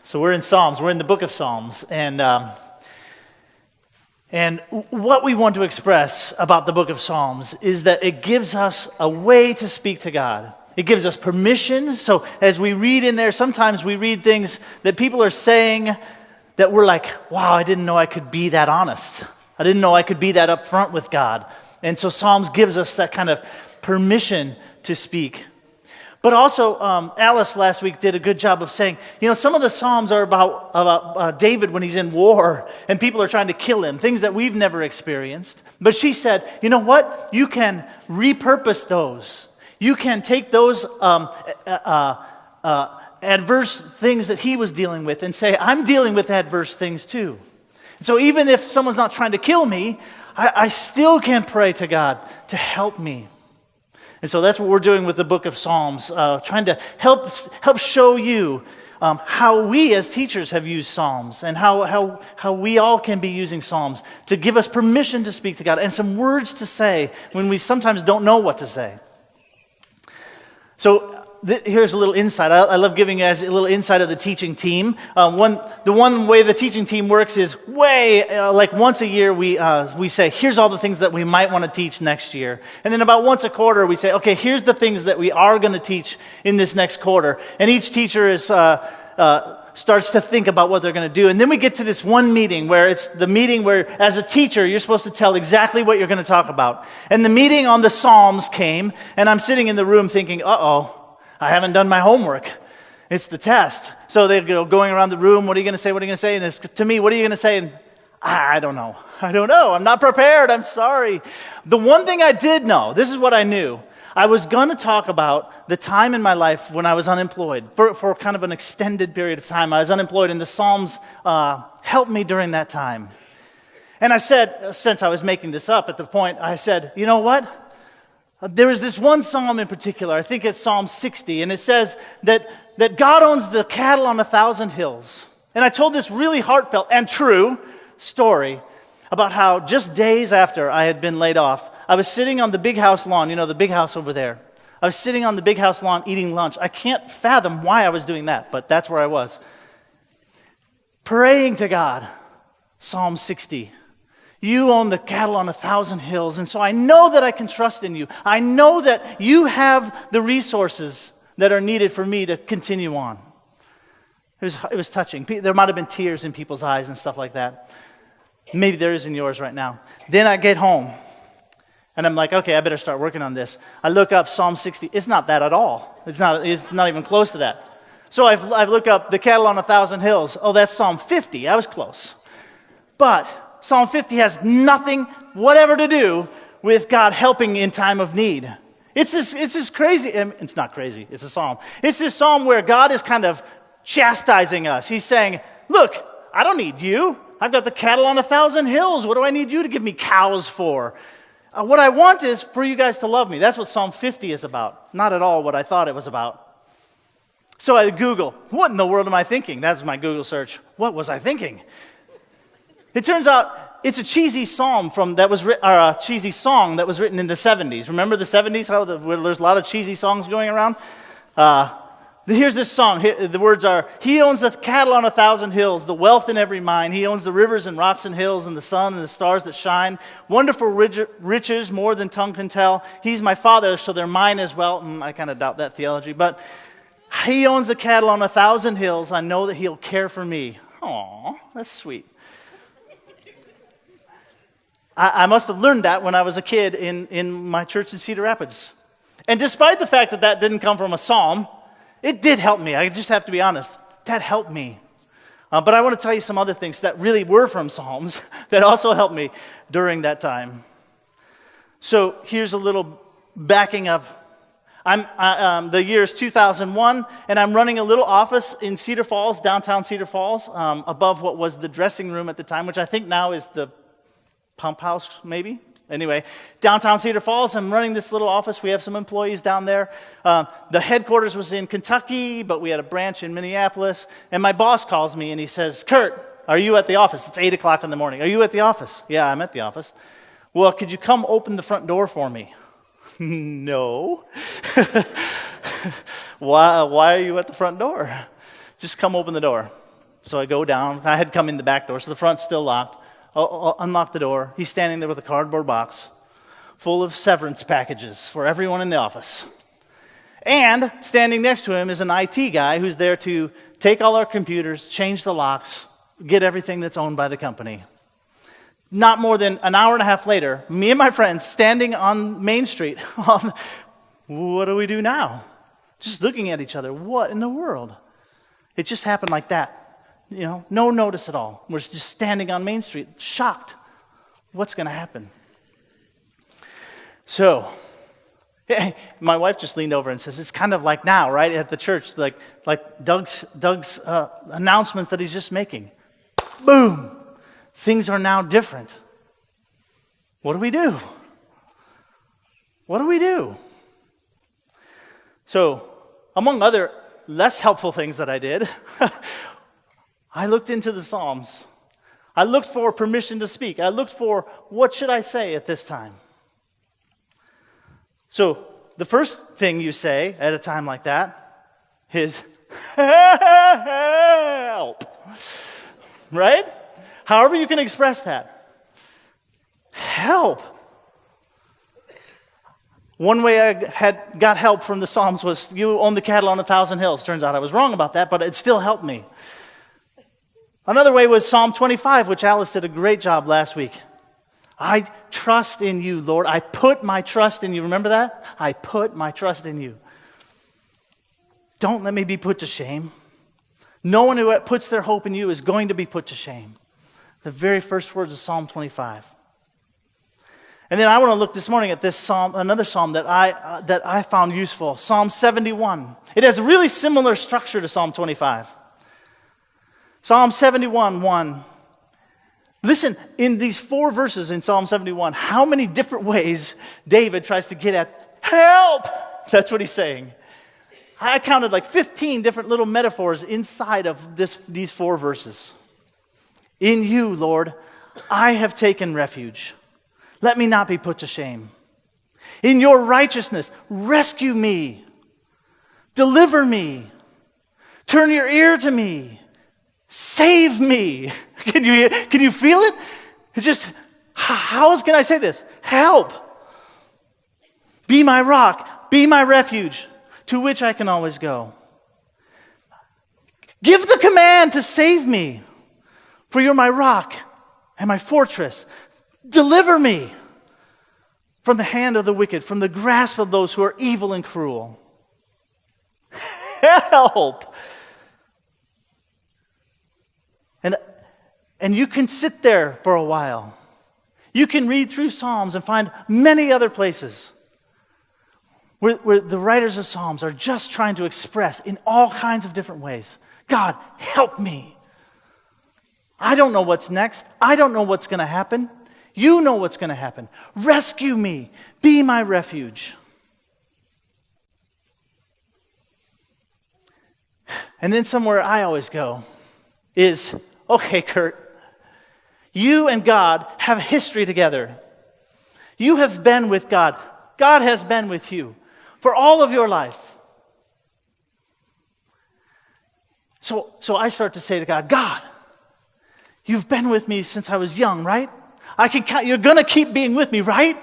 So we're in Psalms. We're in the book of Psalms. And what we want to express about the book of Psalms is that it gives us a way to speak to God. It gives us permission. So as we read in there, sometimes we read things that people are saying that we're like, wow, I didn't know I could be that honest. I didn't know I could be that upfront with God. And so Psalms gives us that kind of permission to speak. But also, Alice last week did a good job of saying, some of the Psalms are about David when he's in war and people are trying to kill him, things that we've never experienced. But she said, you know what? You can repurpose those. You can take those adverse things that he was dealing with and say, I'm dealing with adverse things too. So even if someone's not trying to kill me, I still can pray to God to help me. And so that's what we're doing with the book of Psalms, trying to help show you how we as teachers have used Psalms and how we all can be using Psalms to give us permission to speak to God and some words to say when we sometimes don't know what to say. So here's a little insight. I love giving you guys a little insight of the teaching team. The one way the teaching team works is like once a year we say, here's all the things that we might want to teach next year. And then about once a quarter we say, okay, here's the things that we are going to teach in this next quarter. And each teacher starts to think about what they're going to do. And then we get to this one meeting where it's the meeting where as a teacher you're supposed to tell exactly what you're going to talk about. And the meeting on the Psalms came, and I'm sitting in the room thinking, I haven't done my homework. It's the test. So they go going around the room, what are you going to say, what are you going to say? And it's to me, what are you going to say? And I don't know. I'm not prepared. I'm sorry. The one thing I did know, this is what I knew. I was going to talk about the time in my life when I was unemployed. For kind of an extended period of time, I was unemployed, and the Psalms helped me during that time. And I said, since I was making this up at the point, I said, you know what? There is this one psalm in particular, I think it's Psalm 60, and it says that God owns the cattle on 1,000 hills. And I told this really heartfelt and true story about how just days after I had been laid off, I was sitting on the big house lawn, the big house over there. I was sitting on the big house lawn eating lunch. I can't fathom why I was doing that, but that's where I was. Praying to God, Psalm 60. You own the cattle on 1,000 hills, and so I know that I can trust in you. I know that you have the resources that are needed for me to continue on. It was touching. There might have been tears in people's eyes and stuff like that. Maybe there is in yours right now. Then I get home, and I'm like, okay, I better start working on this. I look up Psalm 60. It's not that at all. It's not even close to that. So I look up the cattle on 1,000 hills. Oh, that's Psalm 50. I was close. But Psalm 50 has nothing whatever to do with God helping in time of need. It's this crazy, it's not crazy, it's a psalm. It's this psalm where God is kind of chastising us. He's saying, look, I don't need you. I've got the cattle on 1,000 hills. What do I need you to give me cows for? What I want is for you guys to love me. That's what Psalm 50 is about. Not at all what I thought it was about. So I Google, what in the world am I thinking? That's my Google search. What was I thinking? It turns out it's a cheesy psalm a cheesy song that was written in the 70s. Remember the 70s? Where there's a lot of cheesy songs going around. Here's this song. The words are: He owns the cattle on 1,000 hills, the wealth in every mine. He owns the rivers and rocks and hills, and the sun and the stars that shine. Wonderful riches, more than tongue can tell. He's my father, so they're mine as well. I kind of doubt that theology, but he owns the cattle on 1,000 hills. I know that he'll care for me. Aw, that's sweet. I must have learned that when I was a kid in my church in Cedar Rapids. And despite the fact that didn't come from a psalm, it did help me. I just have to be honest. That helped me. But I want to tell you some other things that really were from Psalms that also helped me during that time. So here's a little backing up. The year is 2001, and I'm running a little office in Cedar Falls, downtown Cedar Falls, above what was the dressing room at the time, which I think now is the pump house, maybe. Anyway, downtown Cedar Falls, I'm running this little office. We have some employees down there. The headquarters was in Kentucky, but we had a branch in Minneapolis. And my boss calls me and he says, Kurt, are you at the office? It's 8 o'clock in the morning. Are you at the office? Yeah, I'm at the office. Well, could you come open the front door for me? No. Why are you at the front door? Just come open the door. So I go down. I had come in the back door, so the front's still locked. I'll unlock the door. He's standing there with a cardboard box full of severance packages for everyone in the office. And standing next to him is an IT guy who's there to take all our computers, change the locks, get everything that's owned by the company. Not more than an hour and a half later, me and my friends standing on Main Street. What do we do now? Just looking at each other. What in the world? It just happened like that. No notice at all. We're just standing on Main Street, shocked. What's going to happen? So, my wife just leaned over and says, it's kind of like now, right, at the church, like Doug's announcements that he's just making. Boom! Things are now different. What do we do? What do we do? So, among other less helpful things that I did, I looked into the Psalms. I looked for permission to speak. I looked for what should I say at this time. So, the first thing you say at a time like that is, help. Right? However you can express that. Help. One way I got help from the Psalms was, you own the cattle on 1,000 hills. Turns out I was wrong about that, but it still helped me. Another way was Psalm 25, which Alice did a great job last week. I trust in you, Lord. I put my trust in you. Remember that? I put my trust in you. Don't let me be put to shame. No one who puts their hope in you is going to be put to shame. The very first words of Psalm 25. And then I want to look this morning at this psalm, another psalm that I found useful, Psalm 71. It has a really similar structure to Psalm 25. Psalm 71, 1. Listen, in these 4 verses in Psalm 71, how many different ways David tries to get at help. That's what he's saying. I counted like 15 different little metaphors inside of these 4 verses. In you, Lord, I have taken refuge. Let me not be put to shame. In your righteousness, rescue me. Deliver me. Turn your ear to me. Save me. Can you feel it? It's just, how else can I say this? Help. Be my rock. Be my refuge, to which I can always go. Give the command to save me, for you're my rock and my fortress. Deliver me from the hand of the wicked, from the grasp of those who are evil and cruel. Help! And you can sit there for a while. You can read through Psalms and find many other places where the writers of Psalms are just trying to express in all kinds of different ways, God, help me. I don't know what's next. I don't know what's going to happen. You know what's going to happen. Rescue me. Be my refuge. And then somewhere I always go is, okay, Kurt, you and God have history together. You have been with God. God has been with you for all of your life. So I start to say to God, God, you've been with me since I was young, right? I can count. You're going to keep being with me, right?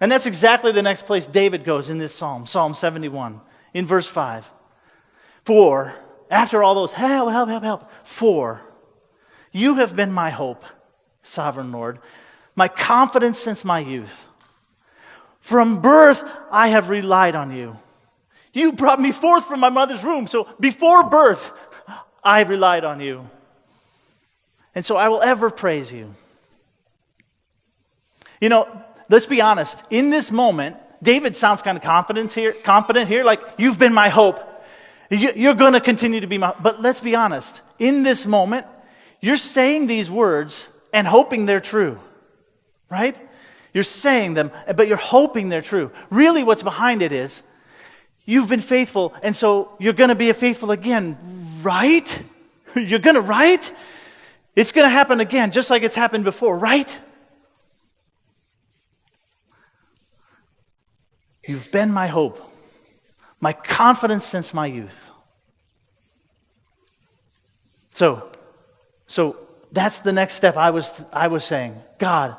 And that's exactly the next place David goes in this psalm, Psalm 71, in verse 5. For, after all those, help. For, you have been my hope, sovereign Lord, my confidence since my youth. From birth, I have relied on you. You brought me forth from my mother's womb. So before birth, I relied on you. And so I will ever praise you. You know, let's be honest. In this moment, David sounds kind of confident here, like, you've been my hope. You're going to continue to be my hope. But let's be honest. In this moment, you're saying these words and hoping they're true, right? You're saying them, but you're hoping they're true. Really, what's behind it is, you've been faithful, and so you're going to be faithful again, right? You're going to, right? It's going to happen again, just like it's happened before, right? You've been my hope, my confidence since my youth. So that's the next step I was saying. God,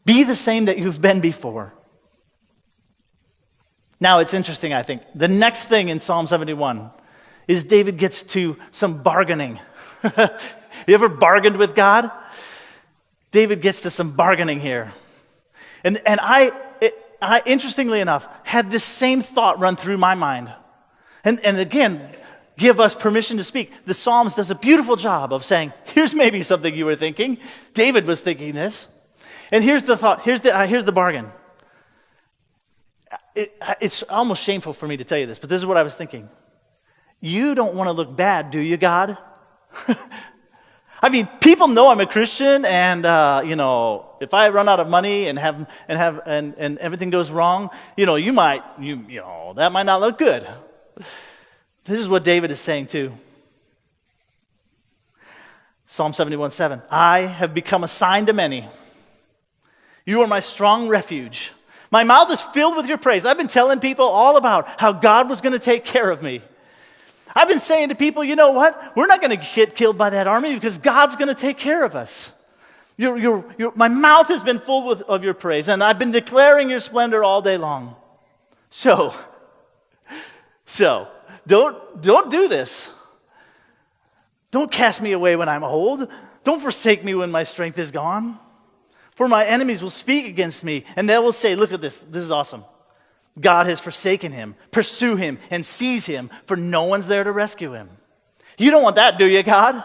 be the same that you've been before. Now it's interesting, I think. The next thing in Psalm 71 is David gets to some bargaining. You ever bargained with God? David gets to some bargaining here. And I interestingly enough, had this same thought run through my mind. And again, give us permission to speak. The Psalms does a beautiful job of saying, here's maybe something you were thinking. David was thinking this. And here's the thought, here's the bargain. It's almost shameful for me to tell you this, but this is what I was thinking. You don't want to look bad, do you, God? I mean, people know I'm a Christian, and if I run out of money and everything goes wrong, that might not look good. This is what David is saying too. Psalm 71:7. I have become a sign to many. You are my strong refuge. My mouth is filled with your praise. I've been telling people all about how God was going to take care of me. I've been saying to people, you know what? We're not going to get killed by that army because God's going to take care of us. My mouth has been full of your praise, and I've been declaring your splendor all day long. So don't do this. Don't cast me away when I'm old. Don't forsake me when my strength is gone. For my enemies will speak against me, and they will say, look at this. This is awesome. God has forsaken him. Pursue him and seize him, for no one's there to rescue him. You don't want that, do you, God?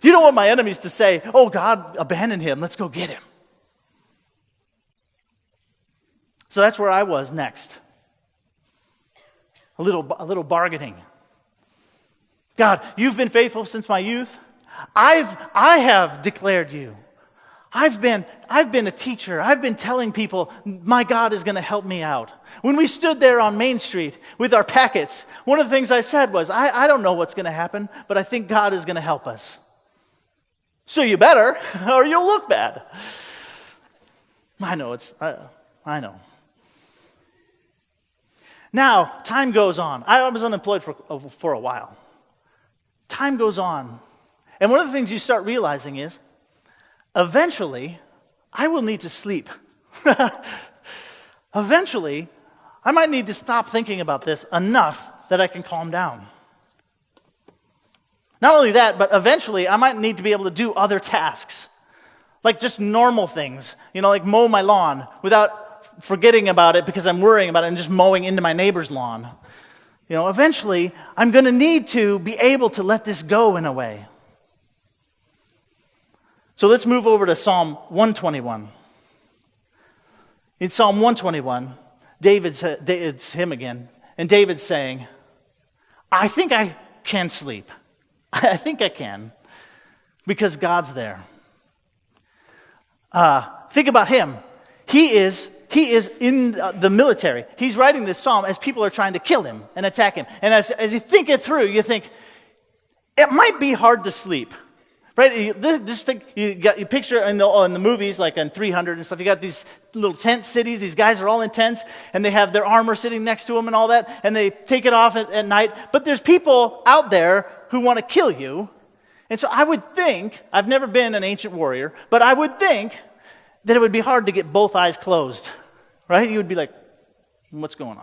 You don't want my enemies to say, oh, God abandoned him. Let's go get him. So that's where I was next. A little bargaining. God, you've been faithful since my youth. I have declared you. I've been a teacher. I've been telling people my God is going to help me out. When we stood there on Main Street with our packets, one of the things I said was, I don't know what's going to happen, but I think God is going to help us. So you better, or you'll look bad. I know. Now, time goes on. I was unemployed for a while. Time goes on. And one of the things you start realizing is, eventually, I will need to sleep. Eventually, I might need to stop thinking about this enough that I can calm down. Not only that, but eventually I might need to be able to do other tasks, like just normal things, like mow my lawn without forgetting about it because I'm worrying about it and just mowing into my neighbor's lawn. Eventually I'm going to need to be able to let this go in a way. So let's move over to Psalm 121. In Psalm 121, it's him again, and David's saying, I think I can sleep. I think I can, because God's there. Think about him. He is in the military. He's writing this psalm as people are trying to kill him and attack him. And as you think it through, you think, it might be hard to sleep. Right? You picture in the movies, like in 300 and stuff, you got these little tent cities. These guys are all in tents, and they have their armor sitting next to them and all that, and they take it off at night. But there's people out there who want to kill you. And so I would think, I've never been an ancient warrior, but I would think that it would be hard to get both eyes closed. Right? You would be like, what's going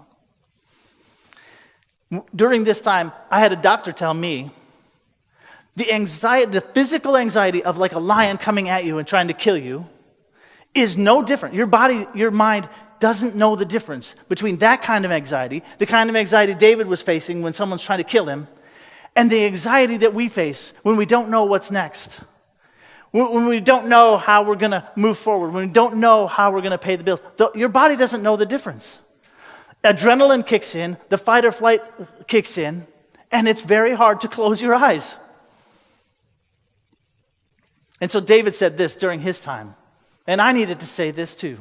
on? During this time, I had a doctor tell me, the physical anxiety of like a lion coming at you and trying to kill you is no different. Your mind doesn't know the difference between that kind of anxiety, the kind of anxiety David was facing when someone's trying to kill him, and the anxiety that we face when we don't know what's next. When we don't know how we're going to move forward, when we don't know how we're going to pay the bills. Your body doesn't know the difference. Adrenaline kicks in, the fight or flight kicks in, and it's very hard to close your eyes. And so David said this during his time, and I needed to say this too.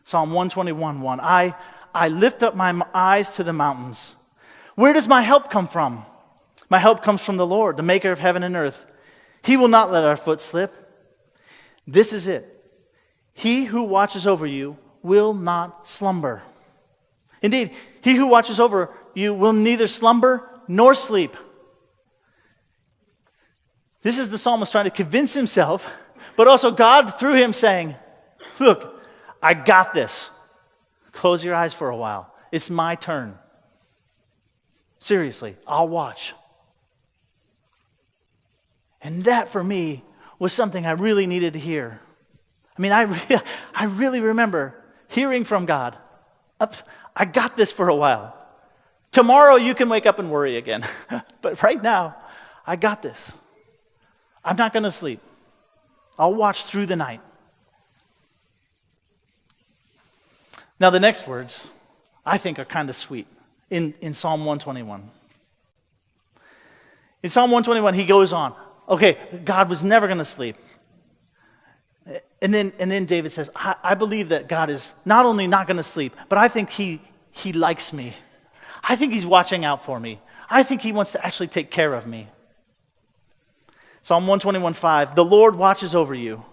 Psalm 121:1. I lift up my eyes to the mountains. Where does my help come from? My help comes from the Lord, the maker of heaven and earth. He will not let our foot slip. This is it. He who watches over you will not slumber. Indeed, he who watches over you will neither slumber nor sleep. This is the psalmist trying to convince himself, but also God through him saying, look, I got this. Close your eyes for a while. It's my turn. Seriously, I'll watch. And that for me was something I really needed to hear. I mean, I really remember hearing from God, I got this for a while. Tomorrow you can wake up and worry again. But right now, I got this. I'm not going to sleep. I'll watch through the night. Now the next words, I think, are kind of sweet in Psalm 121. In Psalm 121, he goes on, okay, God was never going to sleep. And then David says, I believe that God is not only not going to sleep, but I think he likes me. I think he's watching out for me. I think he wants to actually take care of me. Psalm 121:5, the Lord watches over you.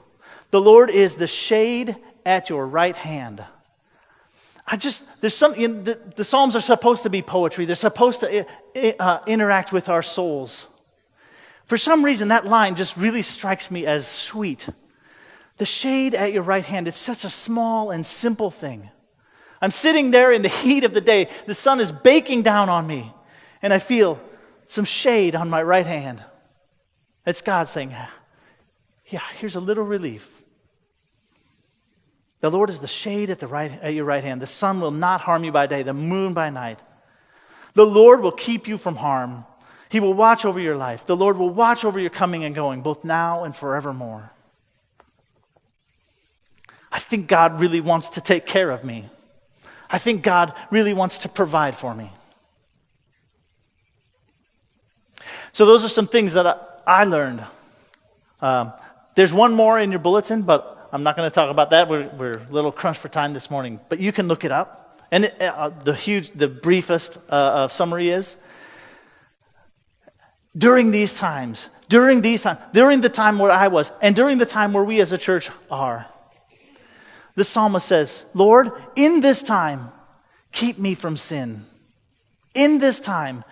The Lord is the shade at your right hand. There's something, the Psalms are supposed to be poetry. They're supposed to interact with our souls. For some reason, that line just really strikes me as sweet. The shade at your right hand, it's such a small and simple thing. I'm sitting there in the heat of the day. The sun is baking down on me, and I feel some shade on my right hand. It's God saying, yeah, here's a little relief. The Lord is the shade at your right hand. The sun will not harm you by day, the moon by night. The Lord will keep you from harm. He will watch over your life. The Lord will watch over your coming and going, both now and forevermore. I think God really wants to take care of me. I think God really wants to provide for me. So those are some things that I learned. There's one more in your bulletin, but I'm not going to talk about that. We're a little crunched for time this morning, but you can look it up. And the briefest summary is, during the time where I was, and during the time where we as a church are, the psalmist says, Lord, in this time, keep me from sin. In this time,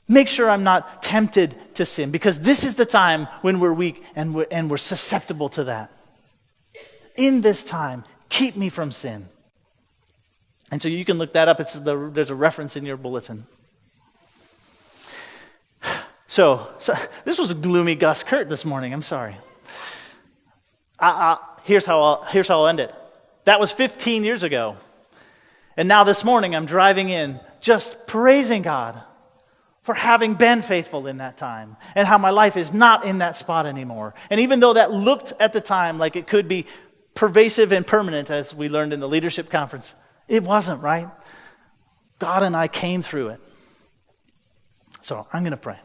make sure I'm not tempted to sin, because this is the time when we're weak and we're susceptible to that. In this time, keep me from sin. And so you can look that up. There's a reference in your bulletin. So this was a gloomy Gus Kurt this morning. I'm sorry. Here's how I'll end it. That was 15 years ago. And now this morning I'm driving in just praising God for having been faithful in that time, and how my life is not in that spot anymore. And even though that looked at the time like it could be pervasive and permanent, as we learned in the leadership conference, it wasn't, right? God and I came through it. So I'm going to pray.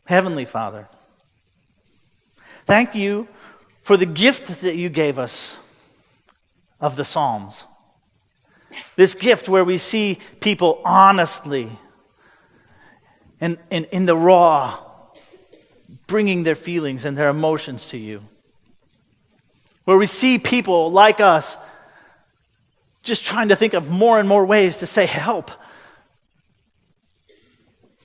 Heavenly Father, thank you for the gift that you gave us of the Psalms. This gift where we see people honestly and in the raw bringing their feelings and their emotions to you. Where we see people like us just trying to think of more and more ways to say, help.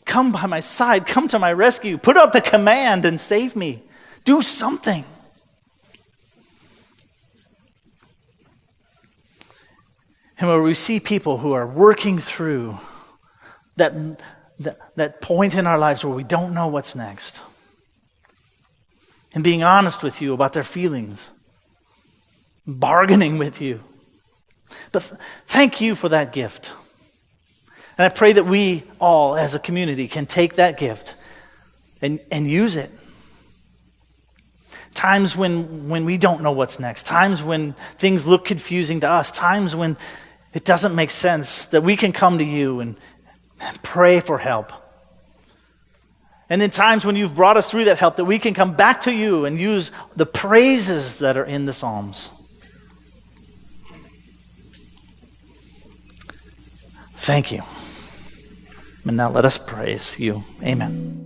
Come by my side. Come to my rescue. Put out the command and save me. Do something. And where we see people who are working through that point in our lives where we don't know what's next. And being honest with you about their feelings. Bargaining with you. But thank you for that gift. And I pray that we all as a community can take that gift and use it. Times when we don't know what's next. Times when things look confusing to us. Times when it doesn't make sense, that we can come to you and pray for help. And in times when you've brought us through that help, that we can come back to you and use the praises that are in the Psalms. Thank you. And now let us praise you. Amen.